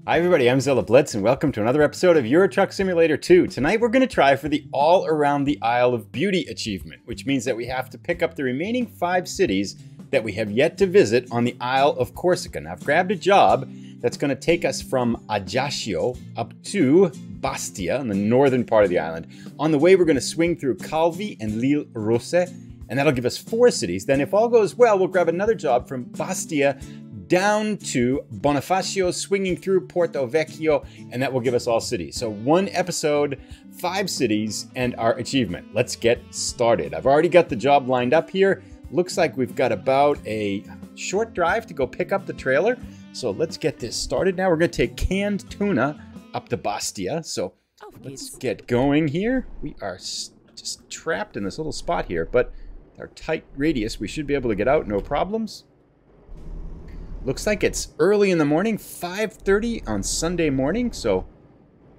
Hi everybody, I'm Zilla Blitz and welcome to another episode of Euro Truck Simulator 2. Tonight we're going to try for the All Around the Isle of Beauty achievement, which means that we have to pick up the remaining 5 cities that we have yet to visit on the Isle of Corsica. Now I've grabbed a job that's going to take us from Ajaccio up to Bastia in the northern part of the island. On the way we're going to swing through Calvi and L'Ile Rosse, and that'll give us 4 cities. Then if all goes well, we'll grab another job from Bastia down to Bonifacio, swinging through Porto Vecchio, and that will give us all cities. So 1 episode, 5 cities, and our achievement. Let's get started. I've already got the job lined up here. Looks like we've got about a short drive to go pick up the trailer. So let's get this started now. We're going to take canned tuna up to Bastia. So let's get going here. We are just trapped in this little spot here, but with our tight radius, we should be able to get out, no problems. Looks like it's early in the morning, 5:30 on Sunday morning, so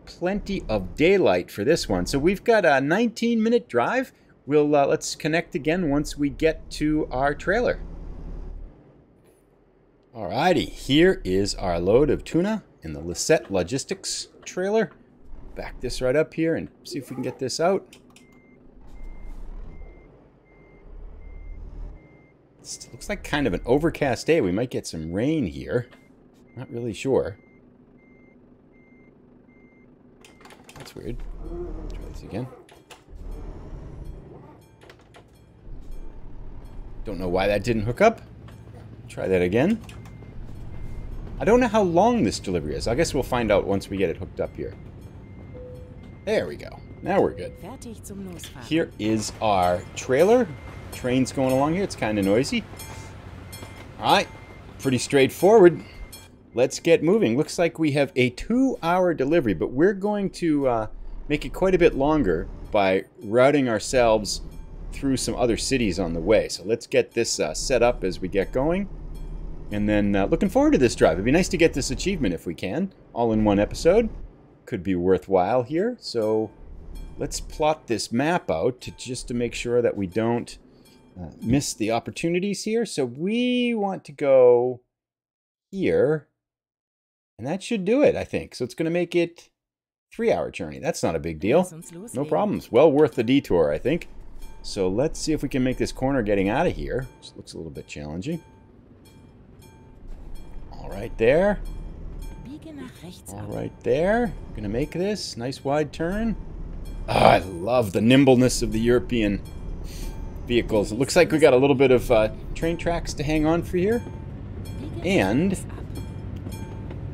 plenty of daylight for this one. So we've got a 19-minute drive. Let's connect again once we get to our trailer. Alrighty, here is our load of tuna in the Lisette Logistics trailer. Back this right up here and see if we can get this out. It looks like kind of an overcast day. We might get some rain here. Not really sure. That's weird. Try this again. Don't know why that didn't hook up. Try that again. I don't know how long this delivery is. I guess we'll find out once we get it hooked up here. There we go. Now we're good. Here is our trailer. Train's going along here. It's kind of noisy. Alright, pretty straightforward. Let's get moving. Looks like we have a 2-hour delivery, but we're going to make it quite a bit longer by routing ourselves through some other cities on the way. So let's get this set up as we get going. And then looking forward to this drive. It'd be nice to get this achievement if we can, all in one episode. Could be worthwhile here. So let's plot this map out just to make sure that we don't miss the opportunities here. So we want to go here, and that should do it, I think. So it's going to make it 3-hour journey. That's not a big deal. No problems. Well worth the detour, I think. So let's see if we can make this corner getting out of here. This looks a little bit challenging. All right there. All right there. Going to make this nice wide turn. Oh, I love the nimbleness of the European vehicles. It looks like we got a little bit of train tracks to hang on for here. And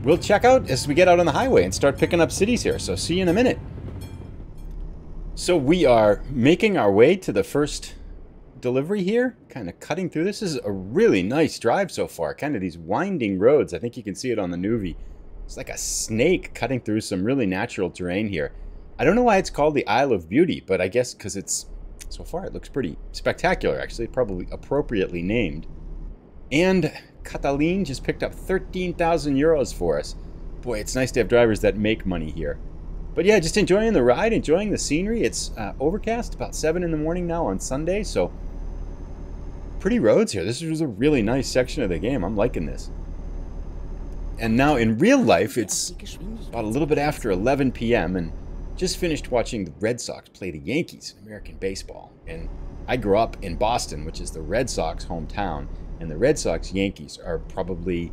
we'll check out as we get out on the highway and start picking up cities here. So see you in a minute. So we are making our way to the first delivery here. Kind of cutting through. This is a really nice drive so far. Kind of these winding roads. I think you can see it on the Nuvi. It's like a snake cutting through some really natural terrain here. I don't know why it's called the Isle of Beauty, but I guess because it's so far, it looks pretty spectacular, actually. Probably appropriately named. And Catalin just picked up 13,000 euros for us. Boy, it's nice to have drivers that make money here. But yeah, just enjoying the ride, enjoying the scenery. It's overcast, about 7 in the morning now on Sunday, so pretty roads here. This was a really nice section of the game. I'm liking this. And now in real life, it's about a little bit after 11 p.m., and just finished watching the Red Sox play the Yankees in American baseball. And I grew up in Boston, which is the Red Sox hometown. And the Red Sox-Yankees are probably,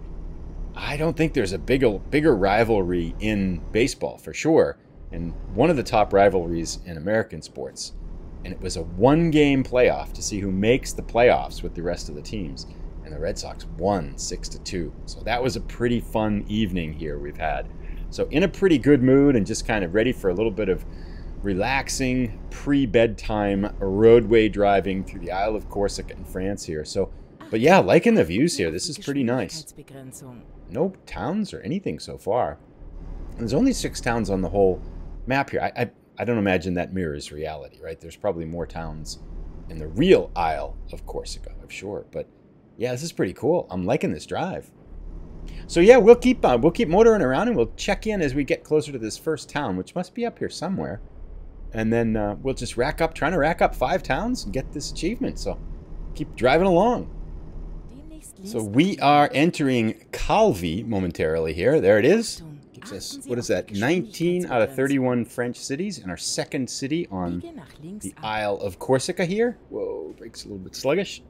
I don't think there's a bigger rivalry in baseball, for sure. And one of the top rivalries in American sports. And it was a 1-game playoff to see who makes the playoffs with the rest of the teams. And the Red Sox won 6-2. So that was a pretty fun evening here we've had. So in a pretty good mood and just kind of ready for a little bit of relaxing pre-bedtime roadway driving through the Isle of Corsica in France here. So, but yeah, liking the views here. This is pretty nice. No towns or anything so far. And there's only 6 towns on the whole map here. I don't imagine that mirrors reality, right? There's probably more towns in the real Isle of Corsica, I'm sure. But yeah, this is pretty cool. I'm liking this drive. So yeah, we'll keep motoring around, and we'll check in as we get closer to this first town, which must be up here somewhere. And then we'll just trying to rack up 5 towns and get this achievement. So keep driving along. So we are entering Calvi momentarily here. There it is. Gives us, what is that, 19 out of 31 French cities, and our second city on the Isle of Corsica here. Whoa, brakes a little bit sluggish.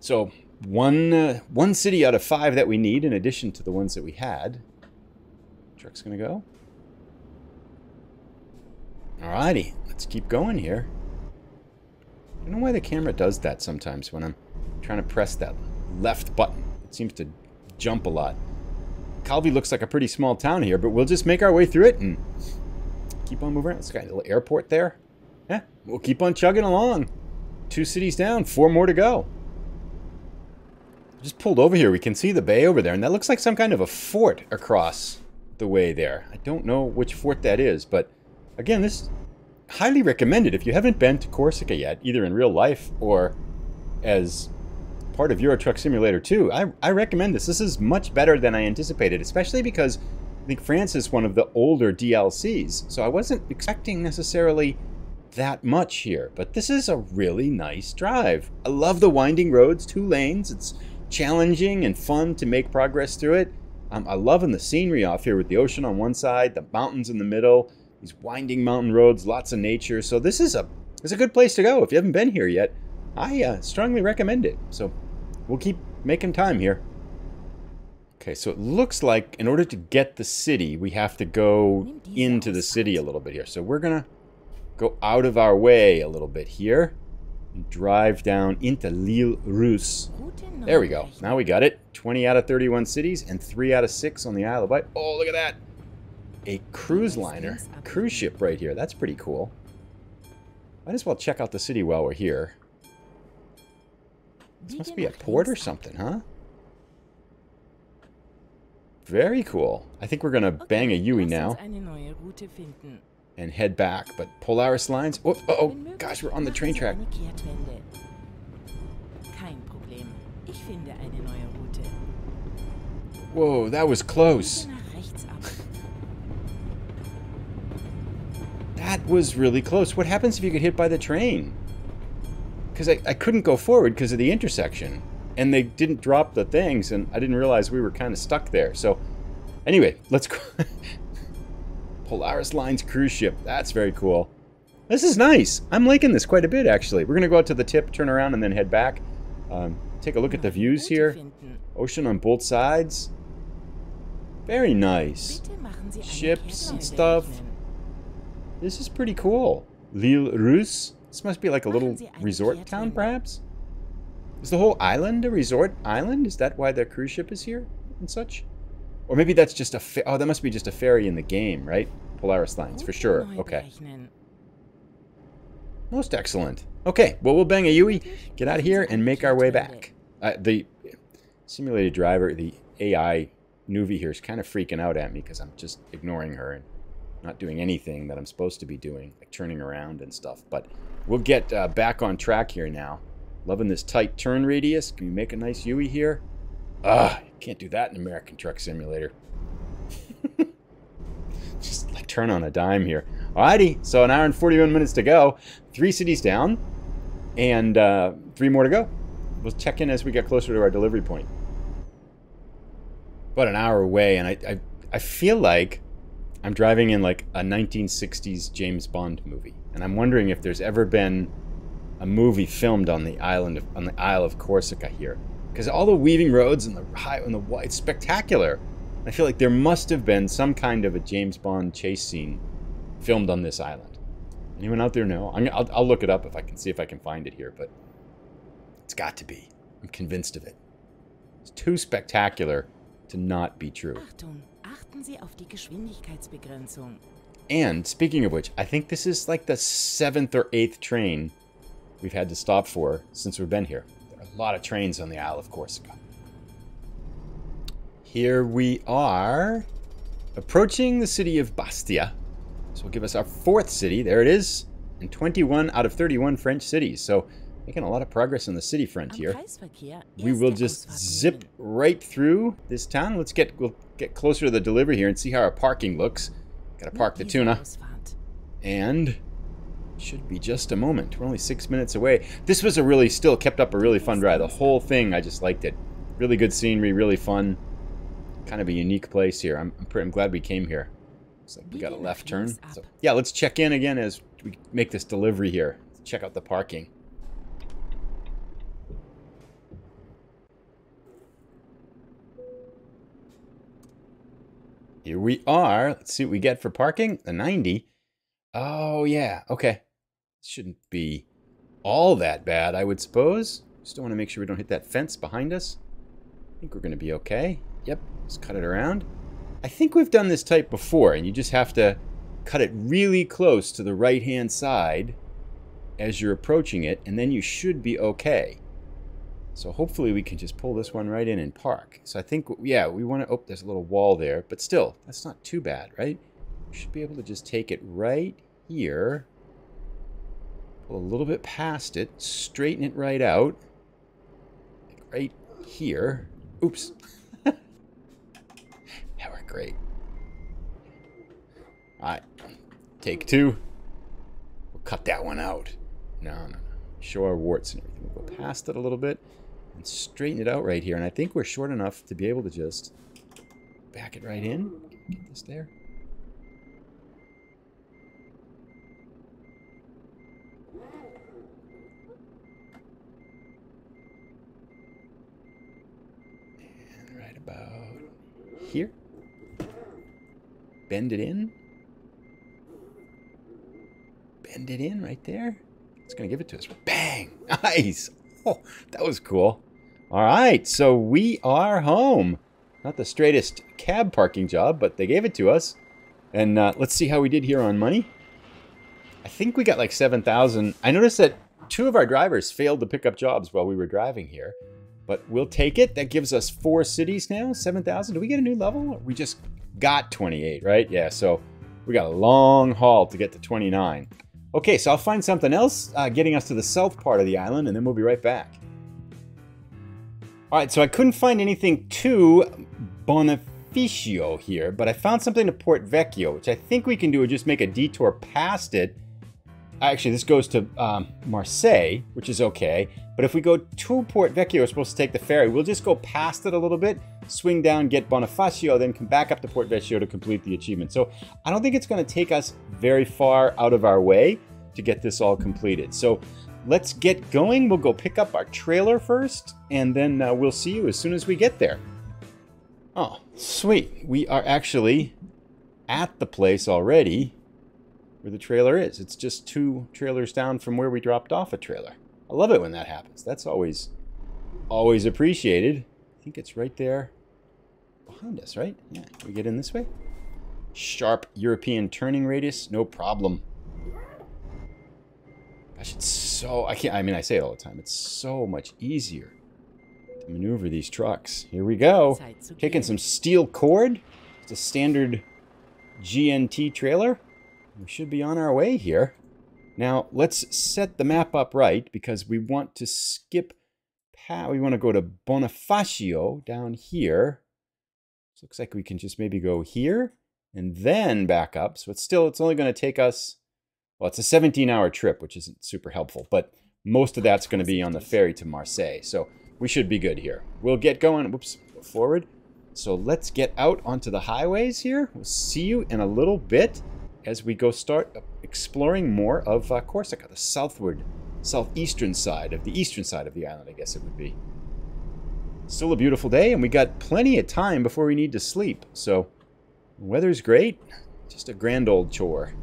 So one city out of 5 that we need, in addition to the ones that we had. Truck's gonna go. Alrighty, let's keep going here. I don't know why the camera does that sometimes when I'm trying to press that left button. It seems to jump a lot. Calvi looks like a pretty small town here, but we'll just make our way through it and keep on moving around. It's got a little airport there. Yeah, we'll keep on chugging along. 2 cities down, 4 more to go. Just pulled over here. We can see the bay over there, and that looks like some kind of a fort across the way there. I don't know which fort that is, but again, this is highly recommended if you haven't been to Corsica yet, either in real life or as part of Euro Truck Simulator 2. I recommend this. This is much better than I anticipated, especially because I think France is one of the older DLCs, so I wasn't expecting necessarily that much here, but this is a really nice drive. I love the winding roads, 2 lanes. It's challenging and fun to make progress through it. I'm loving the scenery off here with the ocean on one side, the mountains in the middle, these winding mountain roads, lots of nature. So this is a good place to go. If you haven't been here yet, I strongly recommend it. So we'll keep making time here. Okay, so it looks like in order to get the city, we have to go into the city a little bit here. So we're gonna go out of our way a little bit here and drive down into L'Île Russe. There we go. Now we got it. 20 out of 31 cities and 3 out of 6 on the Isle of Wight. Oh, look at that. A cruise liner. A cruise ship right here. That's pretty cool. Might as well check out the city while we're here. This must be a port or something, huh? Very cool. I think we're going to bang a Yui now and head back. But Polaris lines. Oh, gosh, we're on the train track. Whoa, that was close. That was really close. What happens if you get hit by the train? Because I couldn't go forward because of the intersection. And they didn't drop the things, and I didn't realize we were kind of stuck there. So, anyway, let's go. Polaris Lines cruise ship. That's very cool. This is nice. I'm liking this quite a bit, actually. We're going to go out to the tip, turn around, and then head back. Take a look at the views here. Ocean on both sides. Very nice. Ships and stuff. This is pretty cool. L'Île Russe. This must be like a little resort town, perhaps? Is the whole island a resort island? Is that why the cruise ship is here and such? Or maybe that's just a... Oh, that must be just a ferry in the game, right? Polaris Lines, for sure. Okay. Most excellent. Okay, well, we'll bang a Yui, get out of here, and make our way back. The simulated driver, the AI Nuvi here is kind of freaking out at me because I'm just ignoring her and not doing anything that I'm supposed to be doing, like turning around and stuff. But we'll get back on track here now. Loving this tight turn radius. Can we make a nice Yui here? Can't do that in American Truck Simulator. Just like turn on a dime here. Alrighty, so an hour and 41 minutes to go. 3 cities down, and 3 more to go. We'll check in as we get closer to our delivery point. About an hour away, and I feel like I'm driving in like a 1960s James Bond movie, and I'm wondering if there's ever been a movie filmed on the Isle of Corsica here, because all the weaving roads and it's spectacular. I feel like there must have been some kind of a James Bond chase scene filmed on this island. Anyone out there know? I'll look it up if I can see if I can find it here, but it's got to be. I'm convinced of it. It's too spectacular to not be true. And speaking of which, I think this is like the 7th or 8th train we've had to stop for since we've been here. There are a lot of trains on the Isle of Corsica. Here we are, approaching the city of Bastia. This will give us our 4th city. There it is, in 21 out of 31 French cities. So making a lot of progress on the city front here. We will just zip right through this town. We'll get closer to the delivery here and see how our parking looks. Gotta park the tuna. And should be just a moment. We're only 6 minutes away. This was still kept up a really fun drive. The whole thing, I just liked it. Really good scenery, really fun. kind of a unique place here. I'm glad we came here. Looks like we got a left turn. So yeah, let's check in again as we make this delivery here. Let's check out the parking. Here we are. Let's see what we get for parking. The 90. Oh, yeah. Okay. Shouldn't be all that bad, I would suppose. Just want to make sure we don't hit that fence behind us. I think we're going to be okay. Yep. Let's cut it around. I think we've done this type before, and you just have to cut it really close to the right-hand side as you're approaching it, and then you should be okay. So hopefully we can just pull this one right in and park. So I think, yeah, we want to... Oh, there's a little wall there. But still, that's not too bad, right? We should be able to just take it right here. Pull a little bit past it. Straighten it right out. Like right here. Oops. That worked great. All right. Take two. We'll cut that one out. No. Show our warts and everything. We'll go past it a little bit. And straighten it out right here. And I think we're short enough to be able to just back it right in. Get this there. And right about here. Bend it in. Bend it in right there. It's going to give it to us. Bang! Nice! Oh, that was cool. All right, so we are home. Not the straightest cab parking job, but they gave it to us. And let's see how we did here on money. I think we got like 7,000. I noticed that 2 of our drivers failed to pick up jobs while we were driving here. But we'll take it. That gives us 4 cities now, 7,000. Do we get a new level? We just got 28, right? Yeah, so we got a long haul to get to 29. Okay, so I'll find something else getting us to the south part of the island, and then we'll be right back. All right, so I couldn't find anything to Bonifacio here, but I found something to Port Vecchio, which I think we can do is just make a detour past it. Actually, this goes to Marseille, which is okay. But if we go to Port Vecchio, we're supposed to take the ferry. We'll just go past it a little bit, swing down, get Bonifacio, then come back up to Port Vecchio to complete the achievement. So I don't think it's going to take us very far out of our way to get this all completed. So let's get going. We'll go pick up our trailer first, and then we'll see you as soon as we get there. Oh, sweet. We are actually at the place already where the trailer is. It's just 2 trailers down from where we dropped off a trailer. I love it when that happens. That's always appreciated. I think it's right there behind us, right? Yeah, can we get in this way? Sharp European turning radius, no problem. Gosh, it's so... I say it all the time. It's so much easier to maneuver these trucks. Here we go. Taking some steel cord. It's a standard GNT trailer. We should be on our way here. Now, let's set the map up right because we want to skip past... We want to go to Bonifacio down here. So it looks like we can just maybe go here and then back up. So it's only going to take us... Well, it's a 17-hour trip, which isn't super helpful, but most of that's going to be on the ferry to Marseille. So we should be good here. We'll get going. Whoops, forward. So let's get out onto the highways here. We'll see you in a little bit as we go start exploring more of Corsica, the southeastern side of the eastern side of the island, I guess it would be. Still a beautiful day, and we got plenty of time before we need to sleep. So the weather's great. Just a grand old chore.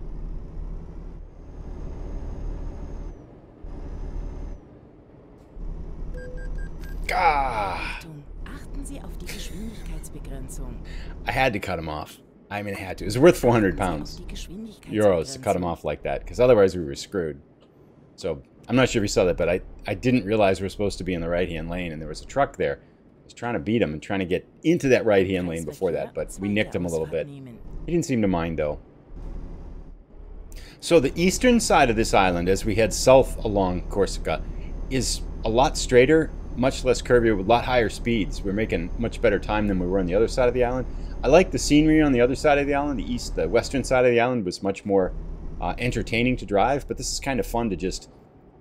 Ah. I had to cut him off. I mean, I had to. It was worth 400 euros to cut him off like that, because otherwise we were screwed. So I'm not sure if you saw that, but I didn't realize we were supposed to be in the right-hand lane, and there was a truck there. I was trying to beat him and trying to get into that right-hand lane before that, but we nicked him a little bit. He didn't seem to mind, though. So the eastern side of this island, as we head south along Corsica, is a lot straighter, much less curvy, with a lot higher speeds. We're making much better time than we were on the other side of the island. I like the scenery on the other side of the island. The western side of the island was much more entertaining to drive, but this is kind of fun to just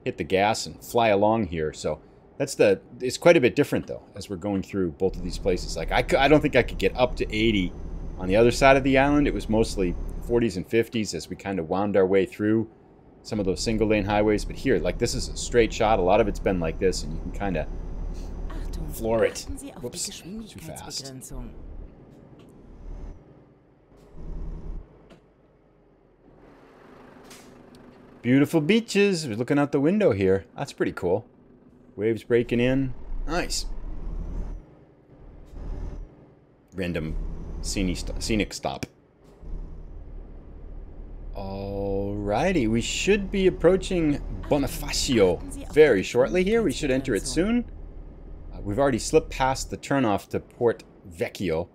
hit the gas and fly along here. So It's quite a bit different, though, as we're going through both of these places. Like, I don't think I could get up to 80 on the other side of the island. It was mostly 40s and 50s as we kind of wound our way through some of those single-lane highways. But here, like, this is a straight shot. A lot of it's been like this, and you can kind of floor it. Whoops, too fast. Beautiful beaches. We're looking out the window here. That's pretty cool. Waves breaking in. Nice. Random scenic stop. Alrighty, we should be approaching Bonifacio very shortly here. We should enter it soon. We've already slipped past the turnoff to Port Vecchio.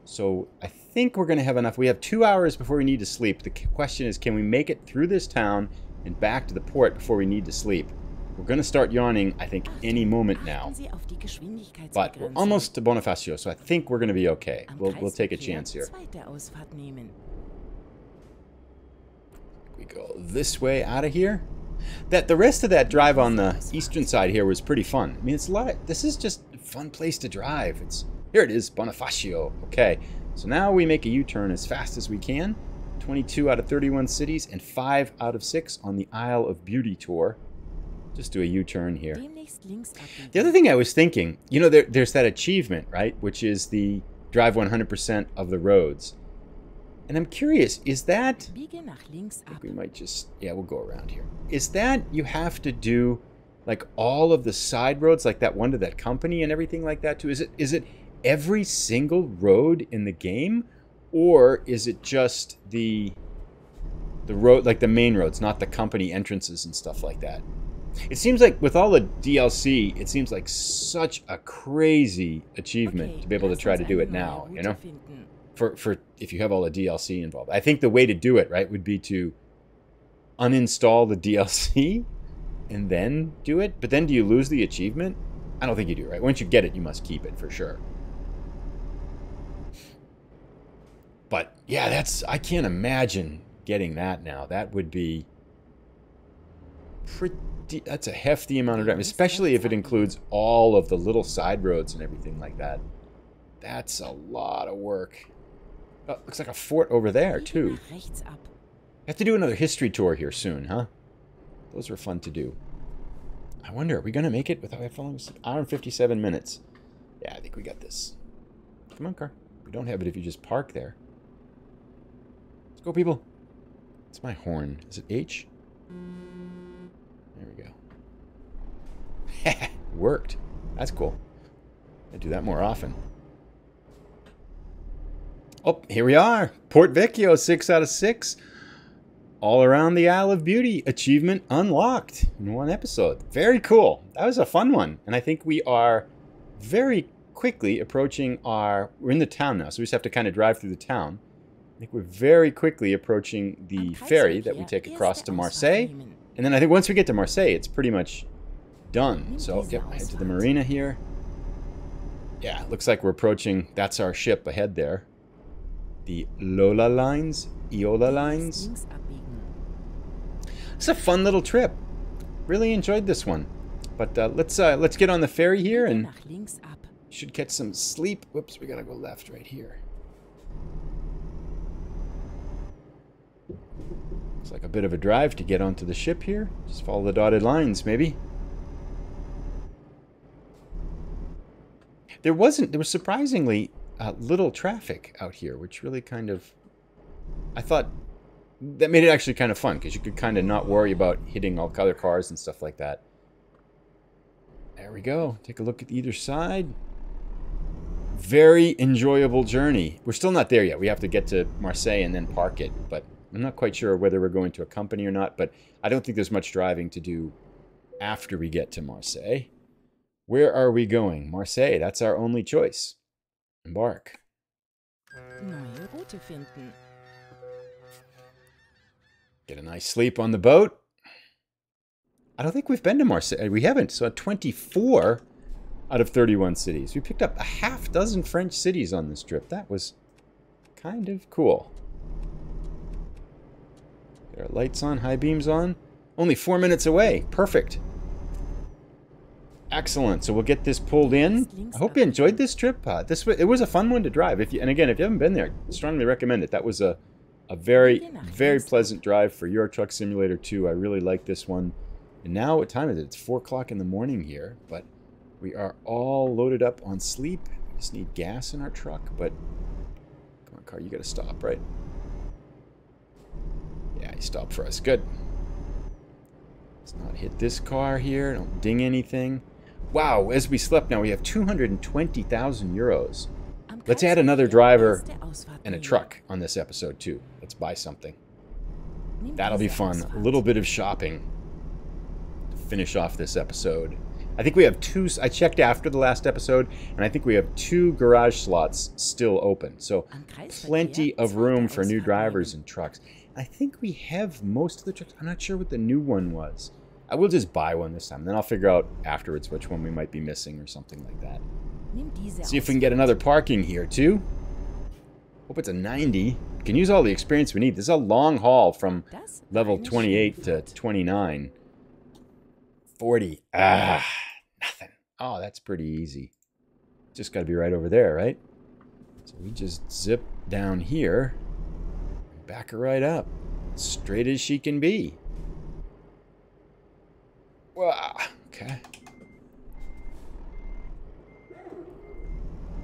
So I think we're going to have enough. We have 2 hours before we need to sleep. The question is, can we make it through this town and back to the port before we need to sleep? We're going to start yawning, I think, any moment now. But we're almost to Bonifacio, so I think we're going to be okay. We'll take a chance here. We go this way out of here. The rest of that drive on the eastern side here was pretty fun. I mean, it's a lot. This is just a fun place to drive. Here it is, Bonifacio. Okay, so now we make a U-turn as fast as we can. 22 out of 31 cities and 5 out of 6 on the Isle of Beauty tour. Just do a U-turn here. The other thing I was thinking, you know, there's that achievement, right? Which is the drive 100% of the roads. And I'm curious, is that... I think we might just... Yeah, we'll go around here. Is that you have to do, like, all of the side roads, like that one to that company and everything like that, too? Is it every single road in the game? Or is it just the road, like the main roads, not the company entrances and stuff like that? It seems like with all the DLC, it seems like such a crazy achievement to be able to try to do it now, you know? For if you have all the DLC involved. I think the way to do it, right, would be to uninstall the DLC and then do it. But then do you lose the achievement? I don't think you do, right? Once you get it, you must keep it for sure. But yeah, I can't imagine getting that now. That would be that's a hefty amount of driving, especially if it includes all of the little side roads and everything like that. That's a lot of work. Oh, looks like a fort over there, too. Have to do another history tour here soon, huh? Those were fun to do. I wonder, are we going to make it without falling asleep? Hour and 57 minutes. Yeah, I think we got this. Come on, car. We don't have it if you just park there. Let's go, people. It's my horn. Is it H? There we go. Worked. That's cool. I do that more often. Oh, here we are. Port Vecchio, 6 out of 6. All around the Isle of Beauty. Achievement unlocked in one episode. Very cool. That was a fun one. And I think we are very quickly approaching we're in the town now, so we just have to kind of drive through the town. I think we're very quickly approaching the ferry that we take across to Marseille. And then I think once we get to Marseille, it's pretty much done. So, yep, head to the marina here. Yeah, looks like we're approaching, that's our ship ahead there. The Iola lines. It's a fun little trip. Really enjoyed this one. But let's get on the ferry here and should catch some sleep. Whoops, we gotta go left right here. Looks like a bit of a drive to get onto the ship here. Just follow the dotted lines, maybe. There was surprisingly little traffic out here, which really kind of, I thought that made it actually kind of fun because you could kind of not worry about hitting all other cars and stuff like that. There we go. Take a look at either side. Very enjoyable journey. We're still not there yet. We have to get to Marseille and then park it, but I'm not quite sure whether we're going to a company or not, but I don't think there's much driving to do after we get to Marseille. Where are we going? Marseille, that's our only choice. Embark. Get a nice sleep on the boat. I don't think we've been to Marseille. We haven't. So 24 out of 31 cities. We picked up a half dozen French cities on this trip. That was kind of cool. Get our lights on, high beams on. Only 4 minutes away. Perfect. Excellent. So we'll get this pulled in. I hope you enjoyed this trip. It was a fun one to drive. And again, if you haven't been there, I strongly recommend it. That was a very, very pleasant drive for Euro Truck Simulator 2. I really like this one. And now, what time is it? It's 4 o'clock in the morning here, but we are all loaded up on sleep. We just need gas in our truck, but come on, car, you gotta stop, right? Yeah, you stopped for us. Good. Let's not hit this car here. Don't ding anything. Wow, as we slept now, we have 220,000 euros. Let's add another driver and a truck on this episode, too. Let's buy something. That'll be fun. A little bit of shopping to finish off this episode. I think we have 2... I checked after the last episode, and I think we have 2 garage slots still open. So plenty of room for new drivers and trucks. I think we have most of the trucks. I'm not sure what the new one was. I will just buy one this time. Then I'll figure out afterwards which one we might be missing or something like that. See if we can get another parking here, too. Hope it's a 90. You can use all the experience we need. This is a long haul from level 28 to 29. 40. Ah, nothing. Oh, that's pretty easy. Just got to be right over there, right? So we just zip down here. Back her right up. Straight as she can be. Wow. Okay.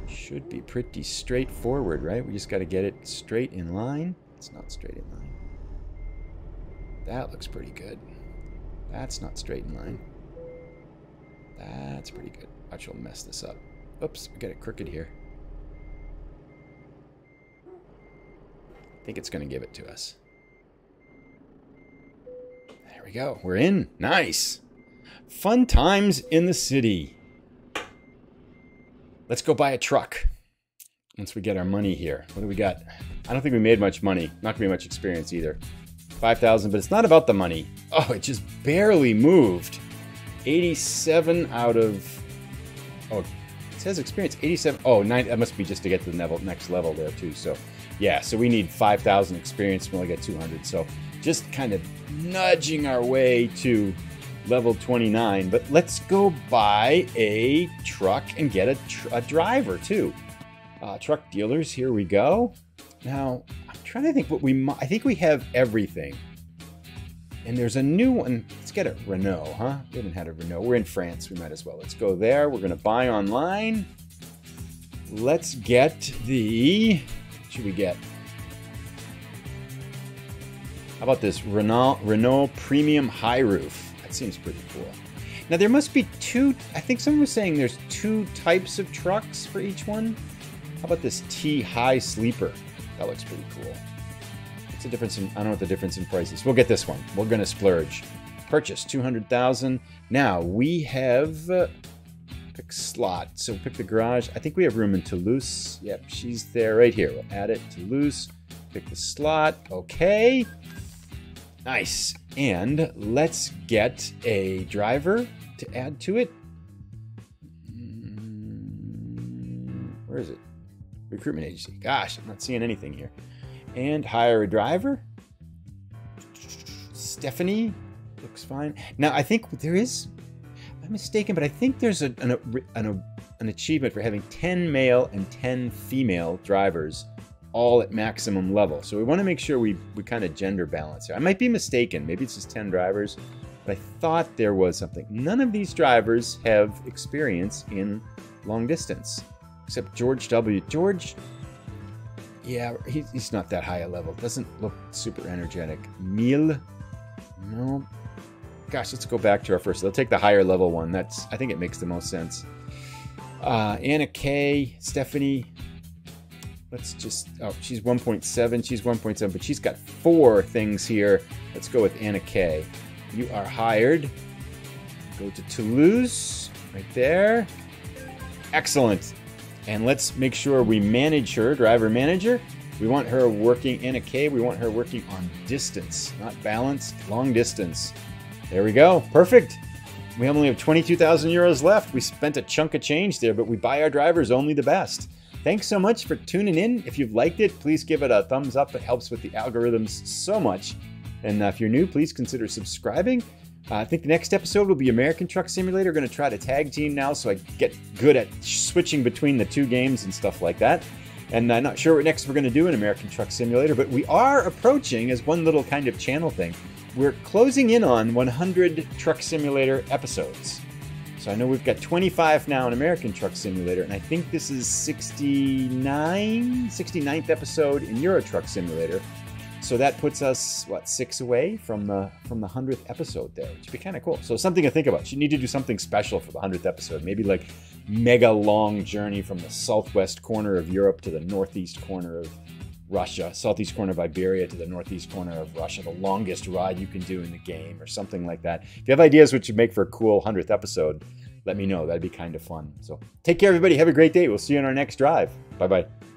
Should be pretty straightforward, right? We just got to get it straight in line. It's not straight in line. That looks pretty good. That's not straight in line. That's pretty good. Watch, we'll mess this up. Oops, we got it crooked here. I think it's going to give it to us. There we go. We're in. Nice. Fun times in the city. Let's go buy a truck. Once we get our money here. What do we got? I don't think we made much money. Not going to be much experience either. 5,000, but it's not about the money. Oh, it just barely moved. 87 out of... Oh, it says experience. 87. Oh, 9. That must be just to get to the next level there, too. So, yeah. So we need 5,000 experience. We only got 200. So just kind of nudging our way to level 29. But let's go buy a truck and get a driver, too. Truck dealers, here we go. Now, I'm trying to think what I think we have everything. And there's a new one. Let's get a Renault, huh? We haven't had a Renault. We're in France. We might as well. Let's go there. We're going to buy online. Let's get the... What should we get? How about this Renault Premium High Roof? That seems pretty cool. Now, there must be 2... I think someone was saying there's 2 types of trucks for each one. How about this T High Sleeper? That looks pretty cool. What's the difference in... I don't know what the difference in price is. We'll get this one. We're going to splurge. Purchase 200,000. Now, we have... pick slot. So pick the garage. I think we have room in Toulouse. Yep, she's there right here. We'll add it. Toulouse. Pick the slot. Okay. Nice. And let's get a driver to add to it. Where is it? Recruitment agency. Gosh, I'm not seeing anything here. And hire a driver. Stephanie. Looks fine. Now, I think there is... I'm mistaken, but I think there's an achievement for having 10 male and 10 female drivers all at maximum level. So we want to make sure we kind of gender balance here. I might be mistaken. Maybe it's just 10 drivers, but I thought there was something. None of these drivers have experience in long distance, except George W. George, yeah, he's not that high a level. Doesn't look super energetic. Mille, no. Gosh, let's go back to our first. They'll take the higher level one. I think it makes the most sense. Anna K, Stephanie. Let's just, oh, she's 1.7. She's 1.7, but she's got 4 things here. Let's go with Anna K. You are hired. Go to Toulouse, right there. Excellent. And let's make sure we manage her, driver manager. We want her working, Anna K, we want her working on distance, not balanced, long distance. There we go. Perfect. We only have 22,000 euros left. We spent a chunk of change there, but we buy our drivers only the best. Thanks so much for tuning in. If you've liked it, please give it a thumbs up. It helps with the algorithms so much. And if you're new, please consider subscribing. I think the next episode will be American Truck Simulator. Going to try to tag team now so I get good at switching between the two games and stuff like that. And I'm not sure what next we're going to do in American Truck Simulator, but we are approaching, as one little kind of channel thing, we're closing in on 100 Truck Simulator episodes. So I know we've got 25 now in American Truck Simulator, and I think this is 69th episode in Euro Truck Simulator. So that puts us, what, 6 away from the 100th episode there, which would be kind of cool. So something to think about. You need to do something special for the 100th episode. Maybe like mega long journey from the southwest corner of Europe to the northeast corner of Russia, southeast corner of Iberia to the northeast corner of Russia, the longest ride you can do in the game or something like that. If you have ideas which would make for a cool 100th episode, let me know. That'd be kind of fun. So take care, everybody. Have a great day. We'll see you on our next drive. Bye-bye.